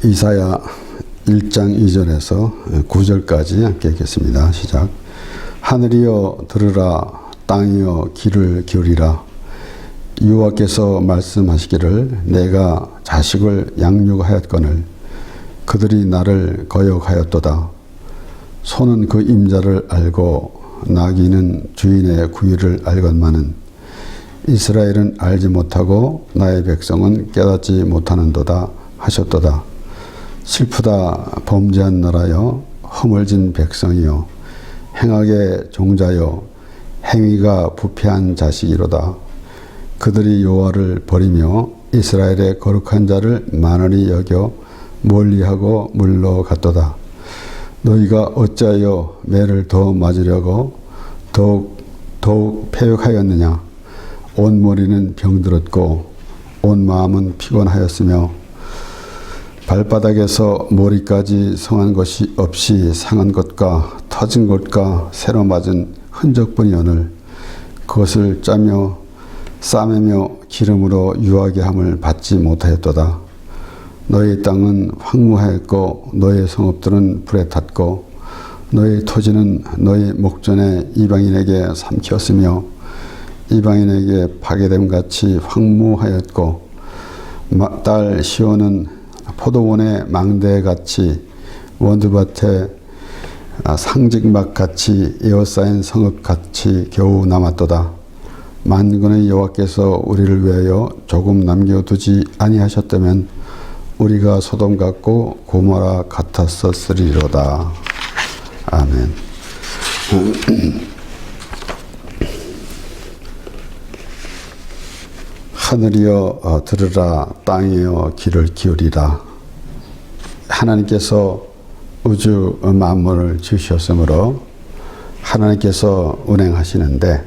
이사야 1장 2절에서 9절까지 함께 읽겠습니다. 시작. 하늘이여 들으라, 땅이여 귀를 기울이라. 여호와께서 말씀하시기를 내가 자식을 양육하였거늘 그들이 나를 거역하였도다. 소는 그 임자를 알고 나귀는 주인의 구유를 알건만은 이스라엘은 알지 못하고 나의 백성은 깨닫지 못하는도다 하셨도다. 슬프다 범죄한 나라여, 허물진 백성이여, 행악의 종자여, 행위가 부패한 자식이로다. 그들이 여호와를 버리며 이스라엘의 거룩한 자를 만원히 여겨 멀리하고 물러갔도다. 너희가 어찌하여 매를 더 맞으려고 더욱 패역하였느냐. 온 머리는 병들었고 온 마음은 피곤하였으며 발바닥에서 머리까지 성한 것이 없이 상한 것과 터진 것과 새로 맞은 흔적뿐이오늘 그것을 짜며 싸매며 기름으로 유하게 함을 받지 못하였도다. 너희 땅은 황무하였고 너희 성읍들은 불에 탔고 너희 토지는 너희 목전에 이방인에게 삼켰으며 이방인에게 파괴됨같이 황무하였고 딸 시온은 포도원의 망대같이 원두밭에 상직막같이 에워싸인 성읍같이 겨우 남았도다. 만군의 여호와께서 우리를 위하여 조금 남겨두지 아니하셨다면 우리가 소돔 같고 고모라 같았었으리로다. 아멘. 하늘이여 들으라, 땅이여 귀를 기울이라. 하나님께서 우주 만물을 지으셨으므로 하나님께서 운행하시는데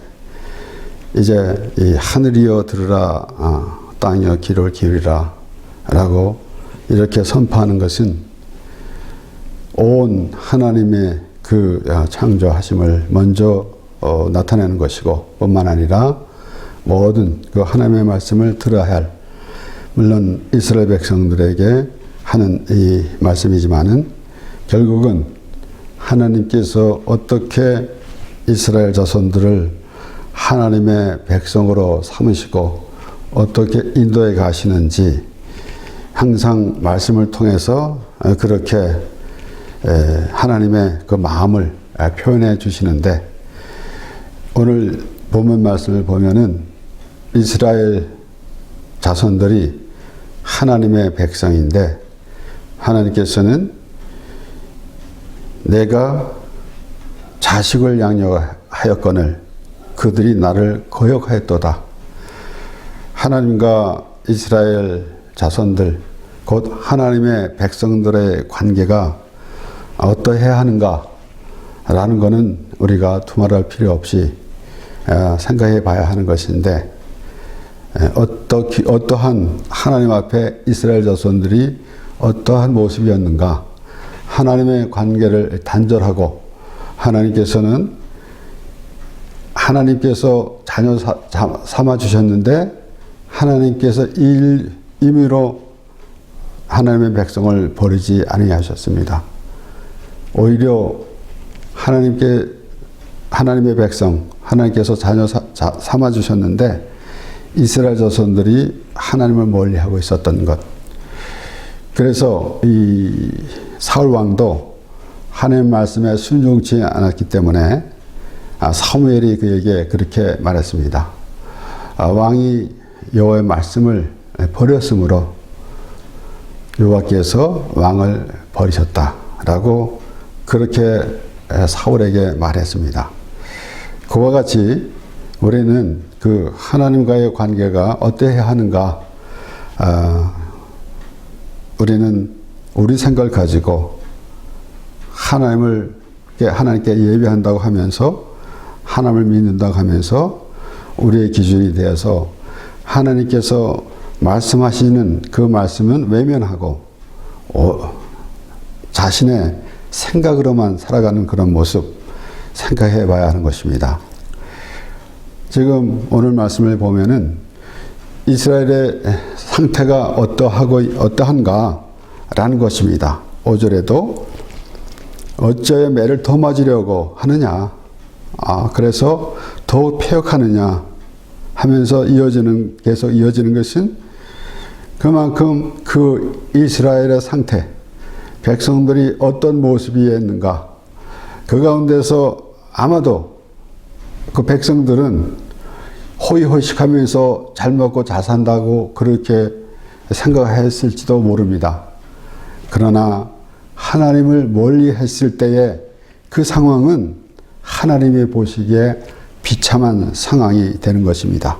이제 이 하늘이여 들으라, 땅이여 귀를 기울이라 라고 이렇게 선포하는 것은 온 하나님의 그 창조하심을 먼저 나타내는 것이고 뿐만 아니라 모든 그 하나님의 말씀을 들어야 할, 물론 이스라엘 백성들에게 하는 이 말씀이지만은 결국은 하나님께서 어떻게 이스라엘 자손들을 하나님의 백성으로 삼으시고 어떻게 인도해 가시는지 항상 말씀을 통해서 그렇게 하나님의 그 마음을 표현해 주시는데, 오늘 본문 말씀을 보면은 이스라엘 자손들이 하나님의 백성인데 하나님께서는 내가 자식을 양육하였거늘 그들이 나를 거역하였도다. 하나님과 이스라엘 자손들 곧 하나님의 백성들의 관계가 어떠해야 하는가 라는 것은 우리가 두말할 필요 없이 생각해 봐야 하는 것인데, 어떠한 하나님 앞에 이스라엘 자손들이 어떠한 모습이었는가. 하나님의 관계를 단절하고 하나님께서 자녀 삼아 주셨는데 하나님께서 임의로 하나님의 백성을 버리지 아니하셨습니다. 오히려 하나님의 백성, 하나님께서 자녀 삼아 주셨는데 이스라엘 자손들이 하나님을 멀리하고 있었던 것. 그래서 이 사울 왕도 하나님 말씀에 순종치 않았기 때문에 사무엘이 그에게 그렇게 말했습니다. 왕이 여호와의 말씀을 버렸으므로 여호와께서 왕을 버리셨다라고 그렇게 사울에게 말했습니다. 그와 같이 우리는 그 하나님과의 관계가 어떠해야 하는가, 우리는 우리 생각을 가지고 하나님께 예배한다고 하면서 하나님을 믿는다고 하면서 우리의 기준이 되어서 하나님께서 말씀하시는 그 말씀은 외면하고 자신의 생각으로만 살아가는 그런 모습 생각해 봐야 하는 것입니다. 지금 오늘 말씀을 보면은 이스라엘의 상태가 어떠한가 라는 것입니다. 5절에도 어찌하여 매를 더 맞으려고 하느냐, 그래서 더욱 폐역하느냐 하면서 계속 이어지는 것은 그만큼 그 이스라엘의 상태, 백성들이 어떤 모습이었는가, 그 가운데서 아마도 그 백성들은 호의호식하면서 잘 먹고 잘 산다고 그렇게 생각했을지도 모릅니다. 그러나 하나님을 멀리 했을 때의 그 상황은 하나님이 보시기에 비참한 상황이 되는 것입니다.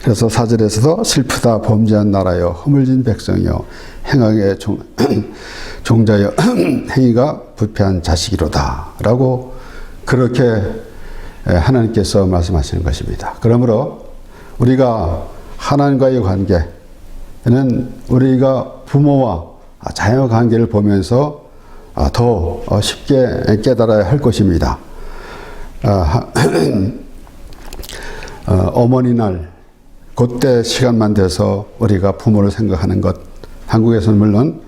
그래서 4절에서도 슬프다 범죄한 나라여 허물진 백성이여 행악의 종자여 행위가 부패한 자식이로다 라고 그렇게 하나님께서 말씀하시는 것입니다. 그러므로 우리가 하나님과의 관계는 우리가 부모와 자녀 관계를 보면서 더 쉽게 깨달아야 할 것입니다. 어머니날 그때 시간만 돼서 우리가 부모를 생각하는 것, 한국에서는 물론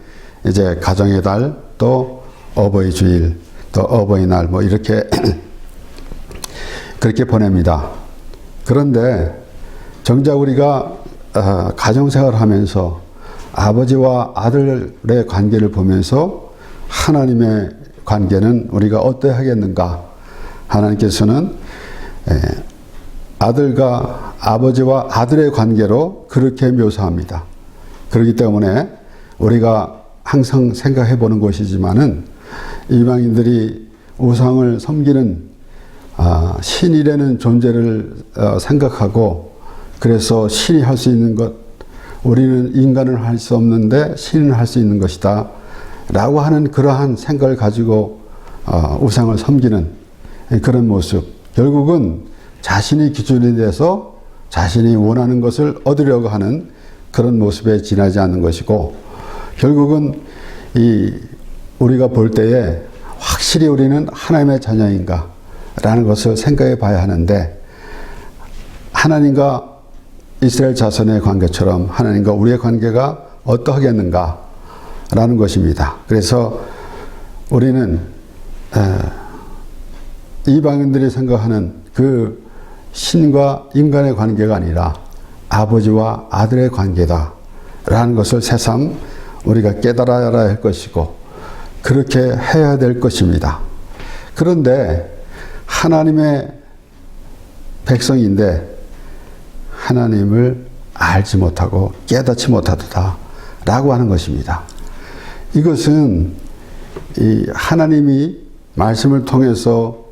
이제 가정의 달, 또 어버이 주일, 또 어버이날 뭐 이렇게 그렇게 보냅니다. 그런데 정작 우리가 가정생활을 하면서 아버지와 아들의 관계를 보면서 하나님의 관계는 우리가 어떠해야 하겠는가? 하나님께서는 아버지와 아들의 관계로 그렇게 묘사합니다. 그렇기 때문에 우리가 항상 생각해 보는 것이지만은 이방인들이 우상을 섬기는 신이라는 존재를 생각하고 그래서 신이 할 수 있는 것, 우리는 인간은 할 수 없는데 신은 할 수 있는 것이다 라고 하는 그러한 생각을 가지고 우상을 섬기는 그런 모습, 결국은 자신이 기준이 돼서 자신이 원하는 것을 얻으려고 하는 그런 모습에 지나지 않는 것이고, 결국은 우리가 볼 때에 확실히 우리는 하나님의 자녀인가 라는 것을 생각해 봐야 하는데, 하나님과 이스라엘 자손의 관계처럼 하나님과 우리의 관계가 어떠하겠는가 라는 것입니다. 그래서 우리는 이방인들이 생각하는 그 신과 인간의 관계가 아니라 아버지와 아들의 관계다 라는 것을 새삼 우리가 깨달아야 할 것이고 그렇게 해야 될 것입니다. 그런데 하나님의 백성인데 하나님을 알지 못하고 깨닫지 못하도다 라고 하는 것입니다. 이것은 하나님이 말씀을 통해서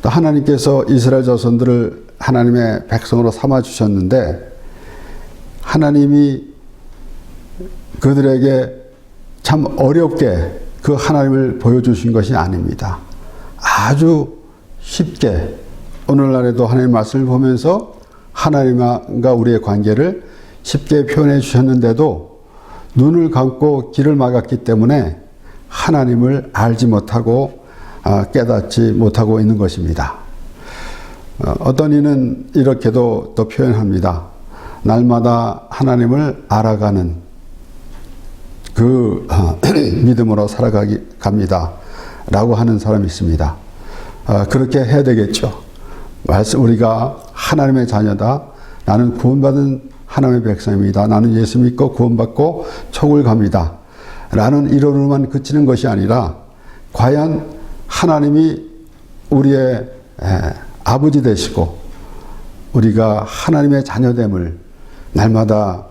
또 하나님께서 이스라엘 자손들을 하나님의 백성으로 삼아 주셨는데, 하나님이 그들에게 참 어렵게 그 하나님을 보여주신 것이 아닙니다. 아주 쉽게 오늘날에도 하나님의 말씀을 보면서 하나님과 우리의 관계를 쉽게 표현해 주셨는데도 눈을 감고 귀를 막았기 때문에 하나님을 알지 못하고 깨닫지 못하고 있는 것입니다. 어떤 이는 이렇게도 또 표현합니다. 날마다 하나님을 알아가는 그 믿음으로 살아갑니다 라고 하는 사람이 있습니다. 그렇게 해야 되겠죠. 우리가 하나님의 자녀다. 나는 구원받은 하나님의 백성입니다. 나는 예수 믿고 구원받고 천국을 갑니다 라는 이론으로만 그치는 것이 아니라, 과연 하나님이 우리의 아버지 되시고 우리가 하나님의 자녀됨을 날마다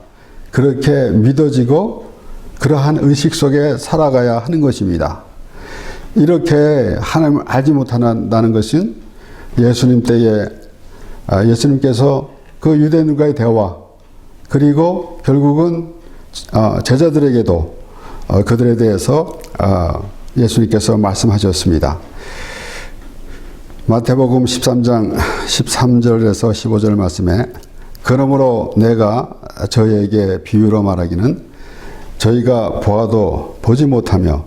그렇게 믿어지고 그러한 의식 속에 살아가야 하는 것입니다. 이렇게 하나님을 알지 못한다는 것은 예수님 때에 예수님께서 그 유대인과의 대화, 그리고 결국은 제자들에게도 그들에 대해서 예수님께서 말씀하셨습니다. 마태복음 13장 13절에서 15절 말씀에, 그러므로 내가 저희에게 비유로 말하기는 저희가 보아도 보지 못하며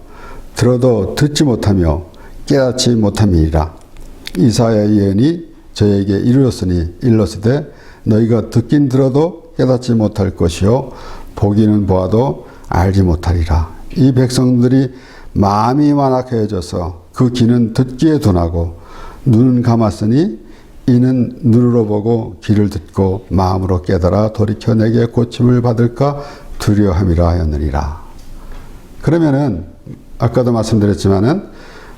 들어도 듣지 못하며 깨닫지 못함이니라. 이사야의 예언이 저에게 이르렀으니 일렀으되 너희가 듣긴 들어도 깨닫지 못할 것이요 보기는 보아도 알지 못하리라. 이 백성들이 마음이 완악해져서 그 귀는 듣기에 둔하고 눈은 감았으니 이는 눈으로 보고 귀를 듣고 마음으로 깨달아 돌이켜 내게 고침을 받을까 두려워함이라 하였느니라. 그러면은 아까도 말씀드렸지만은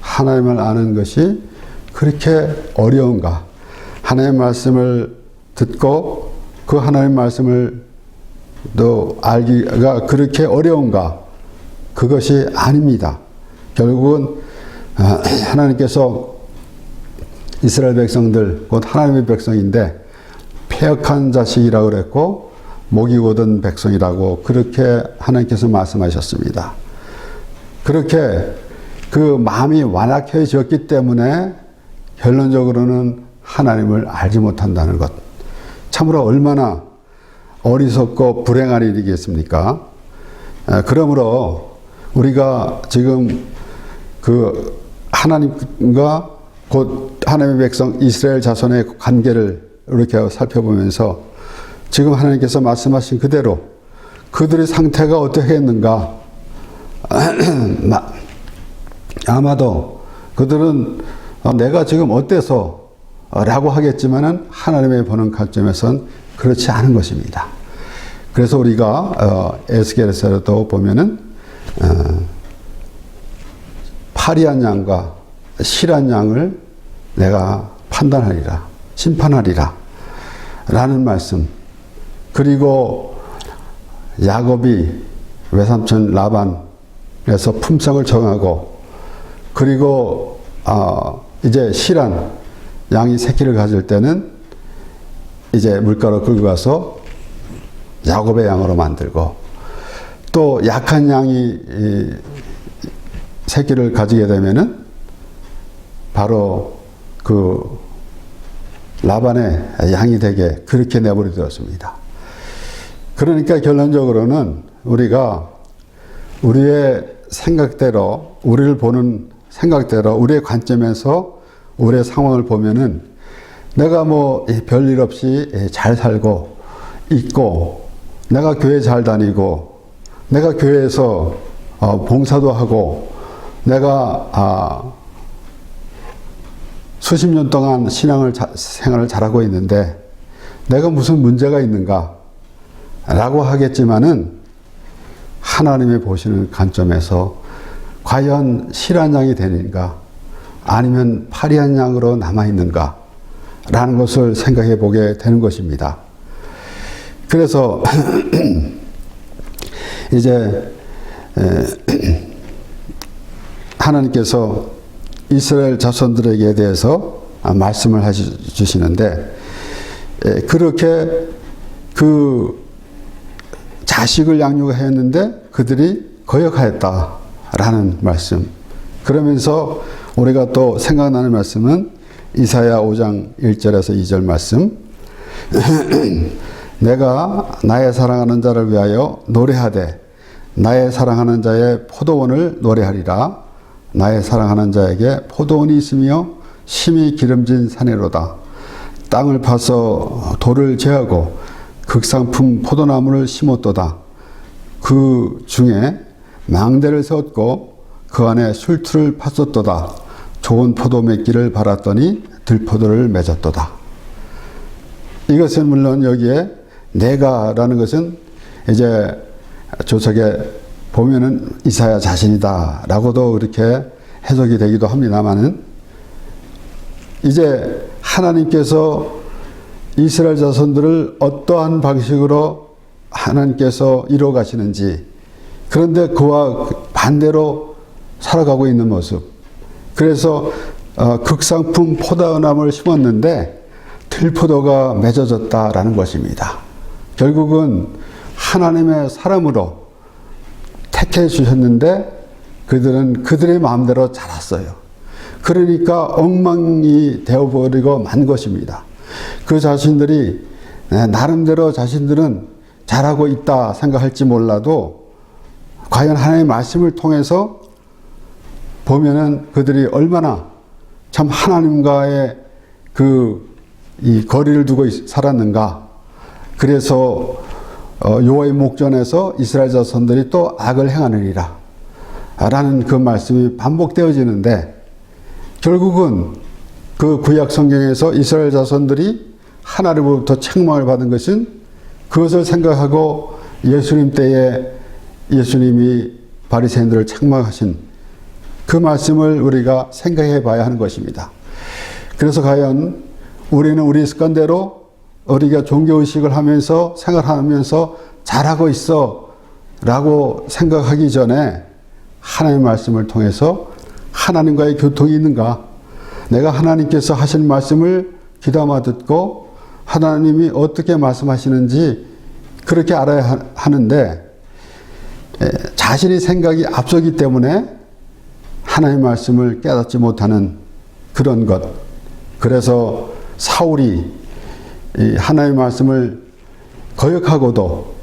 하나님을 아는 것이 그렇게 어려운가? 하나님의 말씀을 듣고 그 하나님의 말씀을 또 알기가 그렇게 어려운가? 그것이 아닙니다. 결국은 하나님께서 이스라엘 백성들, 곧 하나님의 백성인데 패역한 자식이라고 그랬고 목이 곧은 백성이라고 그렇게 하나님께서 말씀하셨습니다. 그렇게 그 마음이 완악해졌기 때문에 결론적으로는 하나님을 알지 못한다는 것. 참으로 얼마나 어리석고 불행한 일이겠습니까? 그러므로 우리가 지금 그 하나님과 곧 하나님의 백성 이스라엘 자손의 관계를 이렇게 살펴보면서 지금 하나님께서 말씀하신 그대로 그들의 상태가 어떻게 했는가? 아마도 그들은 내가 지금 어때서 라고 하겠지만은 하나님의 보는 관점에선 그렇지 않은 것입니다. 그래서 우리가 에스겔에서도 보면은 파리한 양과 실한 양을 내가 판단하리라, 심판하리라 라는 말씀. 그리고 야곱이 외삼촌 라반에서 품성을 정하고 그리고 이제 실한 양이 새끼를 가질 때는 이제 물가로 끌고 가서 야곱의 양으로 만들고 또 약한 양이 새끼를 가지게 되면은 바로 그 라반의 양이 되게 그렇게 내버려 두었습니다. 그러니까 결론적으로는 우리가 우리의 생각대로, 우리를 보는 생각대로, 우리의 관점에서 우리의 상황을 보면은 내가 뭐 별일 없이 잘 살고 있고, 내가 교회 잘 다니고, 내가 교회에서 봉사도 하고, 내가 수십 년 동안 생활을 잘하고 있는데 내가 무슨 문제가 있는가? 라고 하겠지만은 하나님이 보시는 관점에서 과연 실한 양이 되는가? 아니면 파리한 양으로 남아있는가? 라는 것을 생각해 보게 되는 것입니다. 그래서 이제 하나님께서 이스라엘 자손들에게 대해서 말씀을 해주시는데 그렇게 그 자식을 양육하였는데 그들이 거역하였다라는 말씀. 그러면서 우리가 또 생각나는 말씀은 이사야 5장 1절에서 2절 말씀. 내가 나의 사랑하는 자를 위하여 노래하되 나의 사랑하는 자의 포도원을 노래하리라. 나의 사랑하는 자에게 포도원이 있으며 심히 기름진 산이로다. 땅을 파서 돌을 제하고 극상품 포도나무를 심었도다. 그 중에 망대를 세웠고 그 안에 술투를 팠었도다. 좋은 포도 맺기를 바랐더니 들포도를 맺었도다. 이것은 물론 여기에 내가라는 것은 이제 조석에 보면은 이사야 자신이다 라고도 이렇게 해석이 되기도 합니다만은 이제 하나님께서 이스라엘 자손들을 어떠한 방식으로 하나님께서 이루어 가시는지, 그런데 그와 반대로 살아가고 있는 모습. 그래서 극상품 포도나무를 심었는데 들포도가 맺어졌다라는 것입니다. 결국은 하나님의 사람으로 택해 주셨는데 그들은 그들의 마음대로 자랐어요. 그러니까 엉망이 되어버리고 만 것입니다. 그 자신들이 나름대로 자신들은 잘하고 있다 생각할지 몰라도 과연 하나님의 말씀을 통해서 보면은 그들이 얼마나 참 하나님과의 이 거리를 두고 살았는가. 그래서 여호와의 목전에서 이스라엘 자손들이 또 악을 행하느니라 라는 그 말씀이 반복되어지는데, 결국은 그 구약 성경에서 이스라엘 자손들이 하나님으로부터 책망을 받은 것은 그것을 생각하고 예수님 때에 예수님이 바리새인들을 책망하신 그 말씀을 우리가 생각해 봐야 하는 것입니다. 그래서 과연 우리는 우리 습관대로 우리가 종교의식을 하면서 생활하면서 잘하고 있어 라고 생각하기 전에 하나님의 말씀을 통해서 하나님과의 교통이 있는가, 내가 하나님께서 하신 말씀을 귀담아 듣고 하나님이 어떻게 말씀하시는지 그렇게 알아야 하는데, 자신의 생각이 앞서기 때문에 하나님의 말씀을 깨닫지 못하는 그런 것. 그래서 사울이 하나님의 말씀을 거역하고도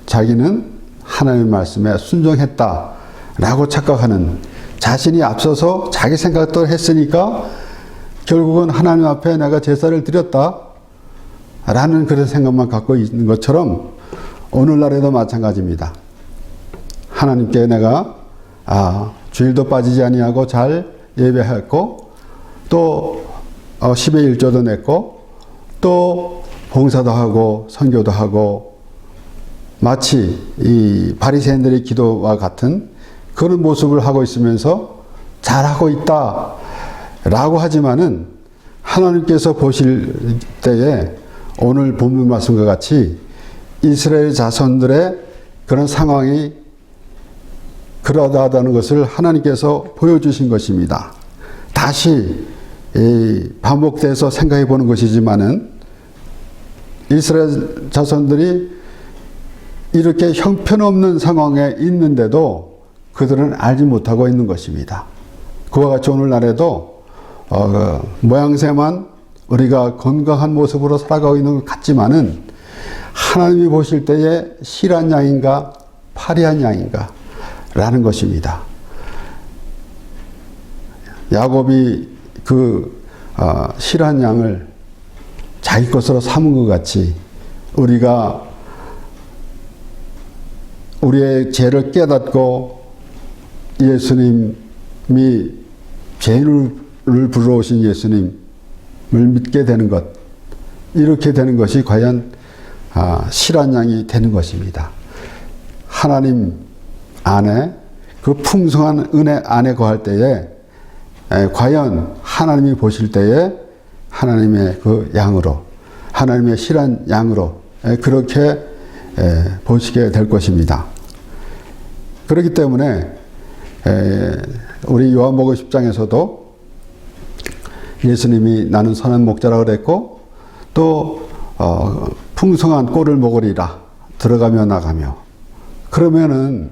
자기는 하나님의 말씀에 순종했다라고 착각하는, 자신이 앞서서 자기 생각도 했으니까 결국은 하나님 앞에 내가 제사를 드렸다라는 그런 생각만 갖고 있는 것처럼 오늘날에도 마찬가지입니다. 하나님께 내가 주일도 빠지지 아니하고 잘 예배했고, 또 10의 1조도 냈고, 또 봉사도 하고 선교도 하고, 마치 이 바리새인들의 기도와 같은 그런 모습을 하고 있으면서 잘하고 있다라고 하지만은, 하나님께서 보실 때에 오늘 본문 말씀과 같이 이스라엘 자손들의 그런 상황이 그러하다는 것을 하나님께서 보여주신 것입니다. 다시 반복돼서 생각해 보는 것이지만은, 이스라엘 자손들이 이렇게 형편없는 상황에 있는데도 그들은 알지 못하고 있는 것입니다. 그와 같이 오늘날에도 모양새만 우리가 건강한 모습으로 살아가고 있는 것 같지만은, 하나님이 보실 때에 실한 양인가 파리한 양인가 라는 것입니다. 야곱이 그 실한 양을 자기 것으로 삼은 것 같이, 우리가 우리의 죄를 깨닫고 예수님이 죄인을 불러오신 예수님을 믿게 되는 것, 이렇게 되는 것이 과연 실한 양이 되는 것입니다. 하나님 안에, 그 풍성한 은혜 안에 거할 때에 과연 하나님이 보실 때에 하나님의 그 양으로, 하나님의 실한 양으로 그렇게 보시게 될 것입니다. 그렇기 때문에 우리 요한복음 10장에서도 예수님이 나는 선한 목자라고 그랬고, 또 풍성한 꼴을 먹으리라, 들어가며 나가며. 그러면은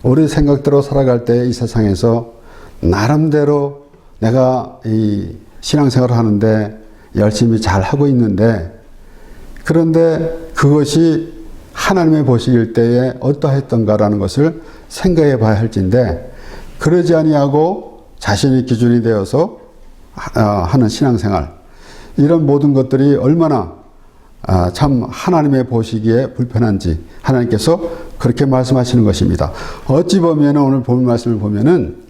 우리 생각대로 살아갈 때 이 세상에서 나름대로 내가 이 신앙생활을 하는데 열심히 잘 하고 있는데, 그런데 그것이 하나님의 보시길 때에 어떠했던가라는 것을 생각해 봐야 할진데, 그러지 아니하고 자신의 기준이 되어서 하는 신앙생활, 이런 모든 것들이 얼마나 참 하나님의 보시기에 불편한지 하나님께서 그렇게 말씀하시는 것입니다. 어찌 보면 오늘 본 말씀을 보면은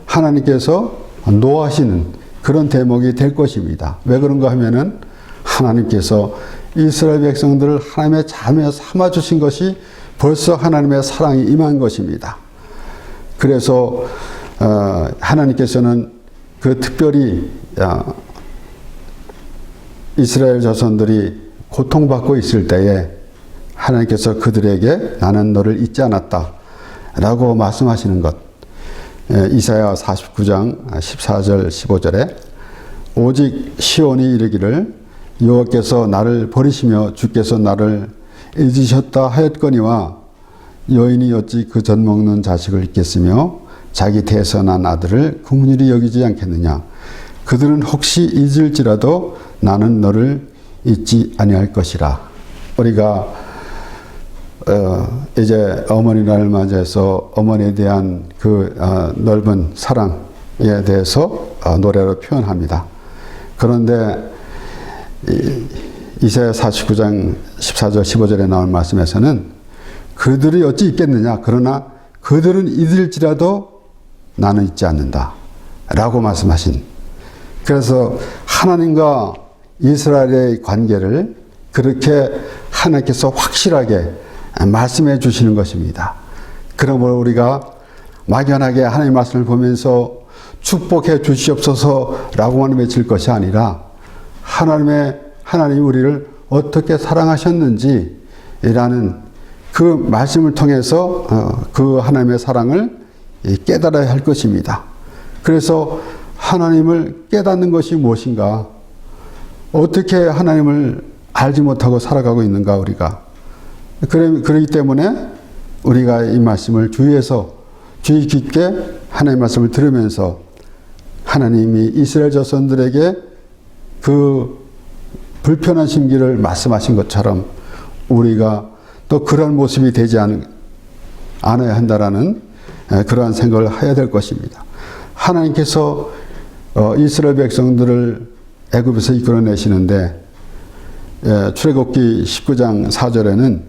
하나님께서 노하시는 그런 대목이 될 것입니다. 왜 그런가 하면은 하나님께서 이스라엘 백성들을 하나님의 자녀 삼아주신 것이 벌써 하나님의 사랑이 임한 것입니다. 그래서 하나님께서는 그 특별히 이스라엘 자손들이 고통받고 있을 때에 하나님께서 그들에게 나는 너를 잊지 않았다 라고 말씀하시는 것. 이사야 49장 14절 15절에 오직 시온이 이르기를 여호와께서 나를 버리시며 주께서 나를 잊으셨다 하였거니와 여인이 어찌 그 젖 먹는 자식을 잊겠으며 자기 태어난 아들을 긍휼히 여기지 않겠느냐. 그들은 혹시 잊을지라도 나는 너를 잊지 아니할 것이라. 우리가 이제 어머니날을 맞이해서 어머니에 대한 그 넓은 사랑에 대해서 노래로 표현합니다. 그런데 이사야 49장 14절 15절에 나온 말씀에서는 그들이 어찌 있겠느냐 그러나 그들은 잊을지라도 나는 잊지 않는다 라고 말씀하신, 그래서 하나님과 이스라엘의 관계를 그렇게 하나님께서 확실하게 말씀해 주시는 것입니다. 그러므로 우리가 막연하게 하나님의 말씀을 보면서 축복해 주시옵소서라고만 외칠 것이 아니라 하나님이 우리를 어떻게 사랑하셨는지라는 그 말씀을 통해서 그 하나님의 사랑을 깨달아야 할 것입니다. 그래서 하나님을 깨닫는 것이 무엇인가? 어떻게 하나님을 알지 못하고 살아가고 있는가 우리가? 그렇기 때문에 우리가 이 말씀을 주의 깊게 하나님의 말씀을 들으면서 하나님이 이스라엘 자손들에게 그 불편한 심기를 말씀하신 것처럼 우리가 또 그런 모습이 되지 않아야 한다라는 그러한 생각을 해야 될 것입니다. 하나님께서 이스라엘 백성들을 애굽에서 이끌어내시는데 출애굽기 19장 4절에는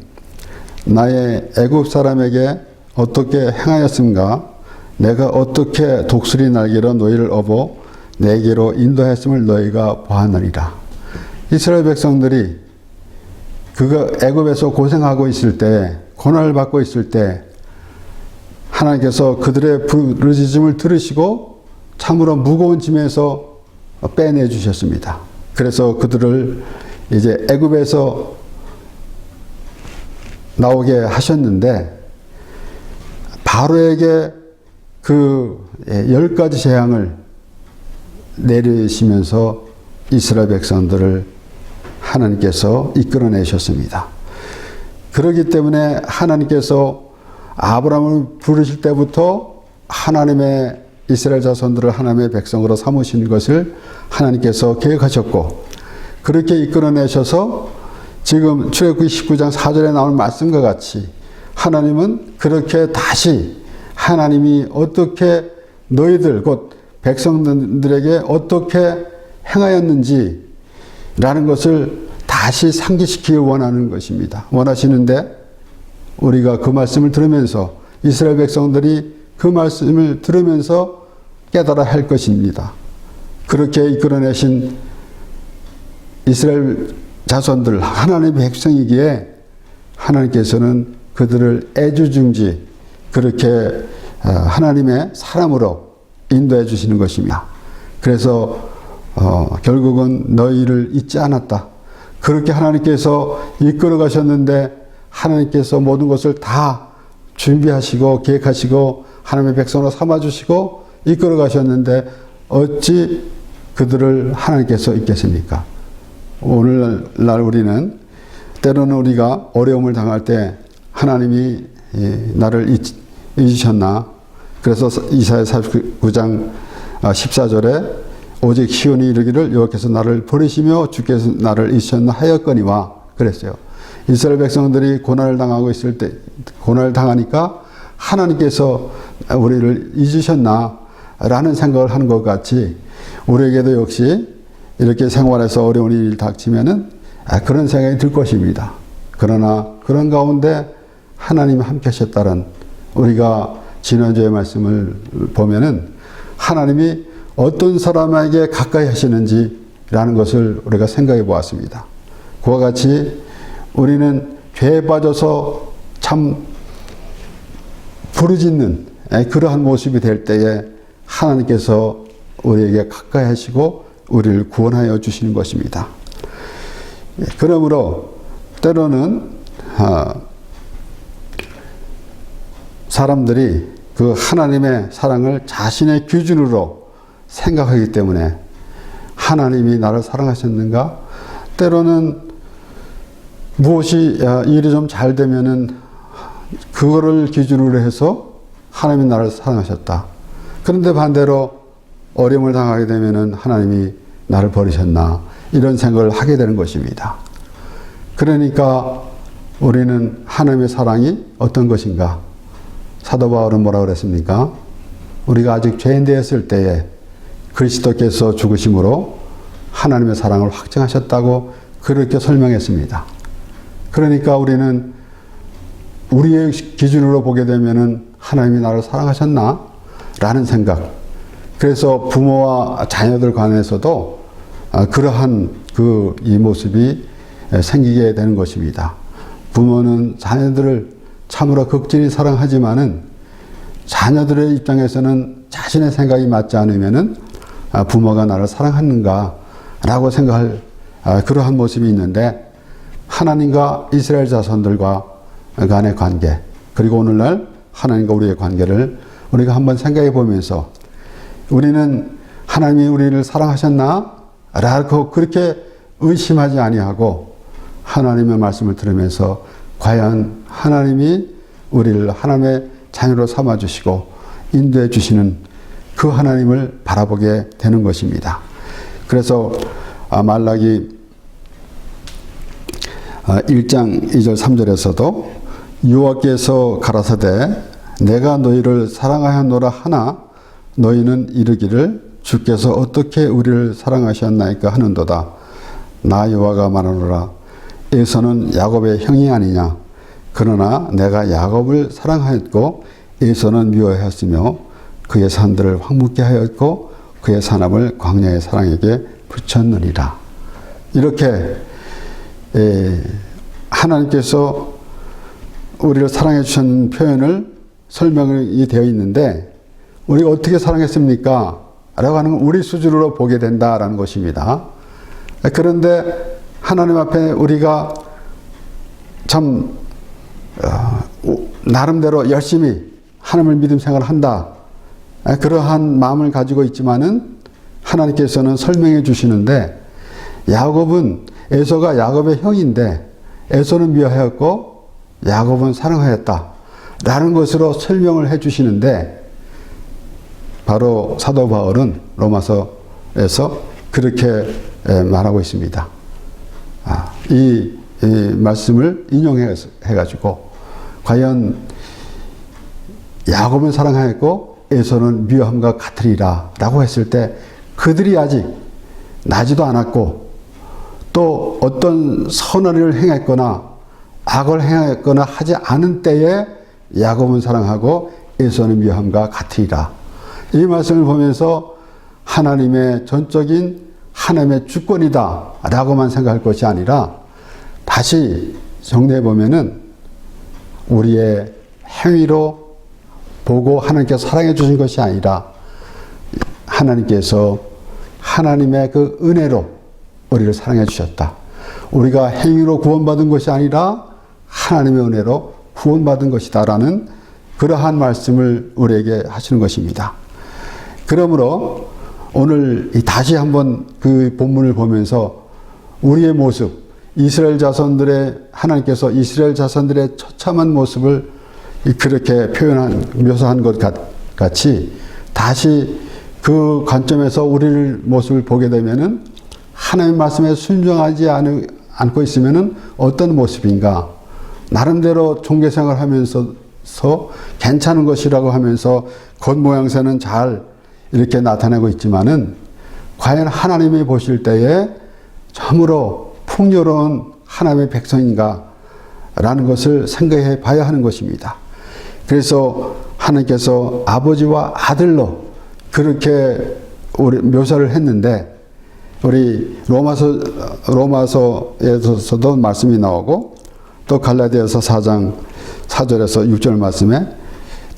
나의 애굽 사람에게 어떻게 행하였음가? 내가 어떻게 독수리 날개로 너희를 업어 내게로 인도했음을 너희가 보았느니라. 이스라엘 백성들이 그가 애굽에서 고생하고 있을 때, 고난을 받고 있을 때 하나님께서 그들의 부르짖음을 들으시고 참으로 무거운 짐에서 빼내 주셨습니다. 그래서 그들을 이제 애굽에서 나오게 하셨는데 바로에게 그 10가지 재앙을 내리시면서 이스라엘 백성들을 하나님께서 이끌어내셨습니다. 그렇기 때문에 하나님께서 아브라함을 부르실 때부터 하나님의 이스라엘 자손들을 하나님의 백성으로 삼으신 것을 하나님께서 계획하셨고, 그렇게 이끌어내셔서 지금 출애굽기 19장 4절에 나온 말씀과 같이 하나님은 그렇게 다시 하나님이 어떻게 너희들 곧 백성들에게 어떻게 행하였는지 라는 것을 다시 상기시키기 원하는 것입니다. 원하시는데 우리가 그 말씀을 들으면서 이스라엘 백성들이 그 말씀을 들으면서 깨달아야 할 것입니다. 그렇게 이끌어내신 이스라엘 자손들 하나님의 백성이기에 하나님께서는 그들을 애주중지 그렇게 하나님의 사람으로 인도해 주시는 것입니다. 그래서 결국은 너희를 잊지 않았다. 그렇게 하나님께서 이끌어 가셨는데 하나님께서 모든 것을 다 준비하시고 계획하시고 하나님의 백성으로 삼아주시고 이끌어 가셨는데 어찌 그들을 하나님께서 잊겠습니까? 오늘날 우리는 때로는 우리가 어려움을 당할 때 하나님이 나를 잊으셨나? 그래서 이사야 49장 14절에 오직 시온이 이르기를 여호와께서 나를 버리시며 주께서 나를 잊으셨나 하였거니와 그랬어요. 이스라엘 백성들이 고난을 당하고 있을 때 고난을 당하니까 하나님께서 우리를 잊으셨나 라는 생각을 하는 것 같이 우리에게도 역시 이렇게 생활에서 어려운 일이 닥치면은 그런 생각이 들 것입니다. 그러나 그런 가운데 하나님이 함께 하셨다는 우리가 지난주의 말씀을 보면은 하나님이 어떤 사람에게 가까이 하시는지라는 것을 우리가 생각해 보았습니다. 그와 같이 우리는 죄에 빠져서 참 부르짖는 그러한 모습이 될 때에 하나님께서 우리에게 가까이 하시고 우리를 구원하여 주시는 것입니다. 그러므로 때로는 사람들이 그 하나님의 사랑을 자신의 기준으로 생각하기 때문에 하나님이 나를 사랑하셨는가? 때로는 무엇이 일이 좀 잘 되면은 그거를 기준으로 해서 하나님이 나를 사랑하셨다. 그런데 반대로 어려움을 당하게 되면은 하나님이 나를 버리셨나? 이런 생각을 하게 되는 것입니다. 그러니까 우리는 하나님의 사랑이 어떤 것인가? 사도 바울은 뭐라고 그랬습니까? 우리가 아직 죄인 되었을 때에 그리스도께서 죽으심으로 하나님의 사랑을 확증하셨다고 그렇게 설명했습니다. 그러니까 우리는 우리의 기준으로 보게 되면은 하나님이 나를 사랑하셨나? 라는 생각. 그래서 부모와 자녀들 간에서도 그러한 이 모습이 생기게 되는 것입니다. 부모는 자녀들을 참으로 극진히 사랑하지만은 자녀들의 입장에서는 자신의 생각이 맞지 않으면은 부모가 나를 사랑하는가? 라고 생각할 그러한 모습이 있는데, 하나님과 이스라엘 자손들과 간의 관계, 그리고 오늘날 하나님과 우리의 관계를 우리가 한번 생각해 보면서, 우리는 하나님이 우리를 사랑하셨나? 라고 그렇게 의심하지 아니하고 하나님의 말씀을 들으면서 과연 하나님이 우리를 하나님의 자녀로 삼아주시고 인도해 주시는 그 하나님을 바라보게 되는 것입니다. 그래서 말라기 1장 2절 3절에서도 여호와께서 가라사대 내가 너희를 사랑하였노라 하나 너희는 이르기를 주께서 어떻게 우리를 사랑하셨나이까 하는도다. 나 여호와가 말하노라 에서는 야곱의 형이 아니냐. 그러나 내가 야곱을 사랑하였고 에서는 미워하였으며 그의 산들을 황무케 하였고 그의 산업을 광야의 사랑에게 붙였느니라. 이렇게 하나님께서 우리를 사랑해 주셨는 표현을 설명이 되어 있는데, 우리가 어떻게 사랑했습니까? 라고 하는 건 우리 수준으로 보게 된다라는 것입니다. 그런데 하나님 앞에 우리가 참 나름대로 열심히 하나님을 믿음 생활을 한다, 그러한 마음을 가지고 있지만은 하나님께서는 설명해 주시는데, 야곱은 에서가 야곱의 형인데 에서는 미워하였고 야곱은 사랑하였다 라는 것으로 설명을 해 주시는데, 바로 사도 바울은 로마서에서 그렇게 말하고 있습니다. 이 말씀을 인용해 가지고 과연 야곱은 사랑하였고 에서는 미워함과 같으리라 라고 했을 때, 그들이 아직 나지도 않았고 또 어떤 선한 일을 행했거나 악을 행했거나 하지 않은 때에 야곱은 사랑하고 에서는 미워함과 같으리라. 이 말씀을 보면서 하나님의 전적인 하나님의 주권이다 라고만 생각할 것이 아니라, 다시 정리해 보면은 우리의 행위로 보고 하나님께서 사랑해 주신 것이 아니라 하나님께서 하나님의 그 은혜로 우리를 사랑해 주셨다. 우리가 행위로 구원받은 것이 아니라 하나님의 은혜로 구원받은 것이다 라는 그러한 말씀을 우리에게 하시는 것입니다. 그러므로 오늘 다시 한번 그 본문을 보면서 우리의 모습, 이스라엘 자손들의, 하나님께서 이스라엘 자손들의 처참한 모습을 그렇게 묘사한 것 같이 다시 그 관점에서 우리를 모습을 보게 되면은 하나님의 말씀에 순종하지 않고 있으면은 어떤 모습인가? 나름대로 종교생활 하면서 괜찮은 것이라고 하면서 겉모양새는 잘 이렇게 나타내고 있지만은 과연 하나님이 보실 때에 참으로 풍요로운 하나님의 백성인가? 라는 것을 생각해 봐야 하는 것입니다. 그래서 하나님께서 아버지와 아들로 그렇게 묘사를 했는데, 우리 로마서에서도 말씀이 나오고 또 갈라디아서 4장 4절에서 6절 말씀에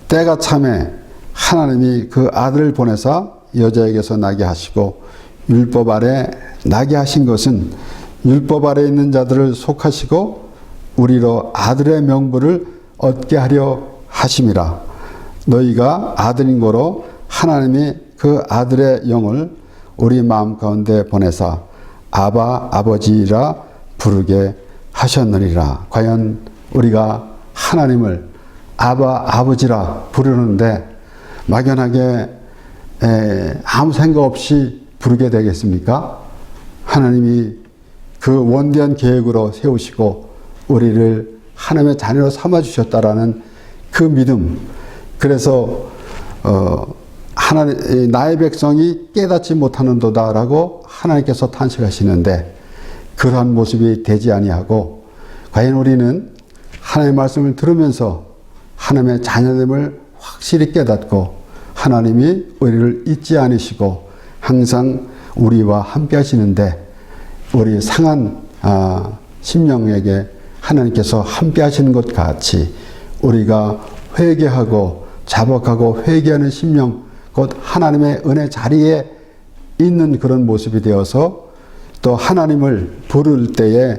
때가 참에 하나님이 그 아들을 보내사 여자에게서 나게 하시고 율법 아래 나게 하신 것은 율법 아래 있는 자들을 속하시고 우리로 아들의 명분을 얻게 하려 하심이라. 너희가 아들인 거로 하나님이 그 아들의 영을 우리 마음 가운데 보내사 아바 아버지라 부르게 하셨느니라. 과연 우리가 하나님을 아바 아버지라 부르는데 막연하게 아무 생각 없이 부르게 되겠습니까? 하나님이 그 원대한 계획으로 세우시고 우리를 하나님의 자녀로 삼아주셨다라는 그 믿음. 그래서 하나님, 나의 백성이 깨닫지 못하는도다라고 하나님께서 탄식하시는데, 그러한 모습이 되지 아니하고 과연 우리는 하나님의 말씀을 들으면서 하나님의 자녀됨을 확실히 깨닫고 하나님이 우리를 잊지 않으시고 항상 우리와 함께 하시는데 우리 상한 심령에게 하나님께서 함께 하시는 것 같이 우리가 회개하고 자복하고 회개하는 심령 곧 하나님의 은혜 자리에 있는 그런 모습이 되어서 또 하나님을 부를 때에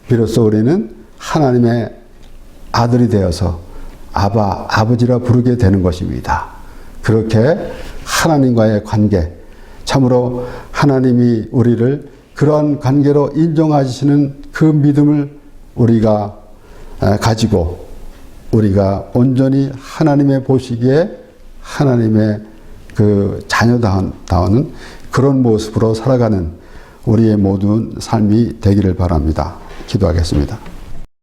비로소 우리는 하나님의 아들이 되어서 아바, 아버지라 부르게 되는 것입니다. 그렇게 하나님과의 관계, 참으로 하나님이 우리를 그러한 관계로 인정하시는 그 믿음을 우리가 가지고 우리가 온전히 하나님의 보시기에 하나님의 그 자녀다운 그런 모습으로 살아가는 우리의 모든 삶이 되기를 바랍니다. 기도하겠습니다.